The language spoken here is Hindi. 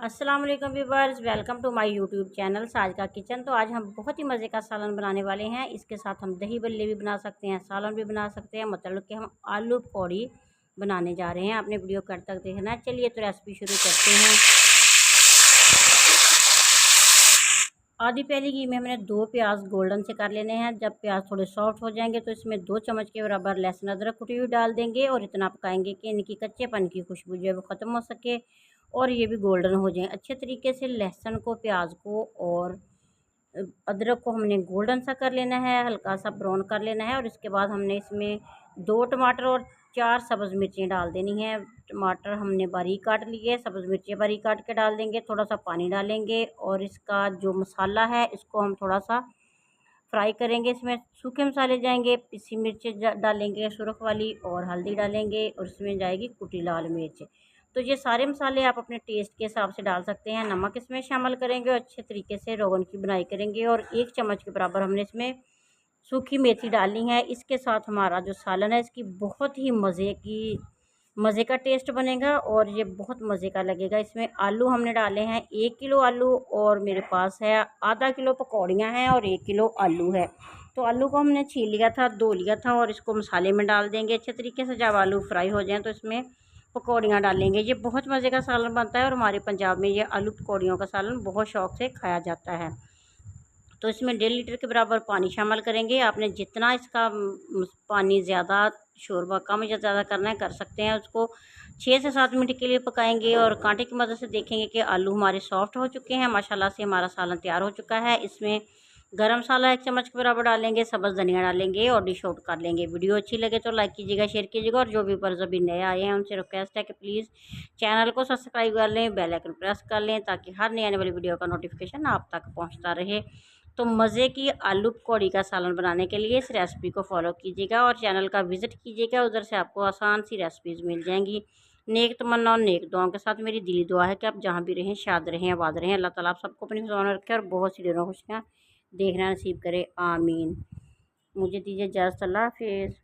अस्सलाम वालेकुम viewers, welcome to my YouTube channel Saaz का किचन। तो आज हम बहुत ही मज़े का सालन बनाने वाले हैं। इसके साथ हम दही बल्ले भी बना सकते हैं, सालन भी बना सकते हैं, मतलब कि हम आलू पकौड़ी बनाने जा रहे हैं। आपने वीडियो कट तक देखना है। चलिए तो रेसिपी शुरू करते हैं। आधी पहली घी में हमने 2 प्याज गोल्डन से कर लेने हैं। जब प्याज थोड़े सॉफ्ट हो जाएंगे तो इसमें 2 चम्मच के बराबर लहसुन अदरक कुटी हुई डाल देंगे और इतना पकाएंगे कि इनकी कच्चेपन की खुशबू जो है वो ख़त्म हो सके और ये भी गोल्डन हो जाए अच्छे तरीके से। लहसुन को, प्याज को और अदरक को हमने गोल्डन सा कर लेना है, हल्का सा ब्राउन कर लेना है। और इसके बाद हमने इसमें 2 टमाटर और 4 सब्ज़ मिर्चें डाल देनी है। टमाटर हमने बारीक काट लिए, सब्ज़ मिर्चें बारीक काट के डाल देंगे, थोड़ा सा पानी डालेंगे और इसका जो मसाला है इसको हम थोड़ा सा फ्राई करेंगे। इसमें सूखे मसाले जाएंगे, पिसी मिर्चें डालेंगे सुरख वाली और हल्दी डालेंगे और इसमें जाएगी कुटी लाल मिर्च। तो ये सारे मसाले आप अपने टेस्ट के हिसाब से डाल सकते हैं। नमक इसमें शामिल करेंगे और अच्छे तरीके से रोगन की बुनाई करेंगे और 1 चम्मच के बराबर हमने इसमें सूखी मेथी डालनी है। इसके साथ हमारा जो सालन है इसकी बहुत ही मज़े का टेस्ट बनेगा और ये बहुत मज़े का लगेगा। इसमें आलू हमने डाले हैं 1 किलो आलू और मेरे पास है आधा किलो पकौड़ियाँ हैं और 1 किलो आलू है। तो आलू को हमने छील लिया था, धो लिया था और इसको मसाले में डाल देंगे अच्छे तरीके से। जब आलू फ्राई हो जाएं तो इसमें पकौड़ियाँ डालेंगे। ये बहुत मज़े का सालन बनता है और हमारे पंजाब में ये आलू पकौड़ियों का सालन बहुत शौक़ से खाया जाता है। तो इसमें 1.5 लीटर के बराबर पानी शामिल करेंगे। आपने जितना इसका पानी ज़्यादा शोरबा कम या ज़्यादा करना है कर सकते हैं। उसको 6 से 7 मिनट के लिए पकाएंगे और कांटे की मदद से देखेंगे कि आलू हमारे सॉफ्ट हो चुके हैं। माशाल्लाह से हमारा सालन तैयार हो चुका है। इसमें गरम मसाला 1 चम्मच के बराबर डालेंगे, सब्ज़ धनिया डालेंगे और डिश आउट कर लेंगे। वीडियो अच्छी लगे तो लाइक कीजिएगा, शेयर कीजिएगा और जो व्यूअर्स अभी नए आए हैं उनसे रिक्वेस्ट है कि प्लीज़ चैनल को सब्सक्राइब कर लें, बेल आइकन प्रेस कर लें ताकि हर नई आने वाली वीडियो का नोटिफिकेशन आप तक पहुँचता रहे। तो मज़े की आलू पकौड़ी का सालन बनाने के लिए इस रेसिपी को फॉलो कीजिएगा और चैनल का विज़िट कीजिएगा। उधर से आपको आसान सी रेसिपीज़ मिल जाएंगी। नेक तमन्ना और नेक दुआओं के साथ मेरी दिली दुआ है कि आप जहाँ भी रहें शाद रहें, आबाद रहें। अल्लाह ताला आप सबको अपनी हिफ़्ज़ में रखे और बहुत सी दिनों खुशियाँ देखना नसीब करे, आमीन। मुझे दीजिए इजाज़त, अल्लाह हाफ़िज़।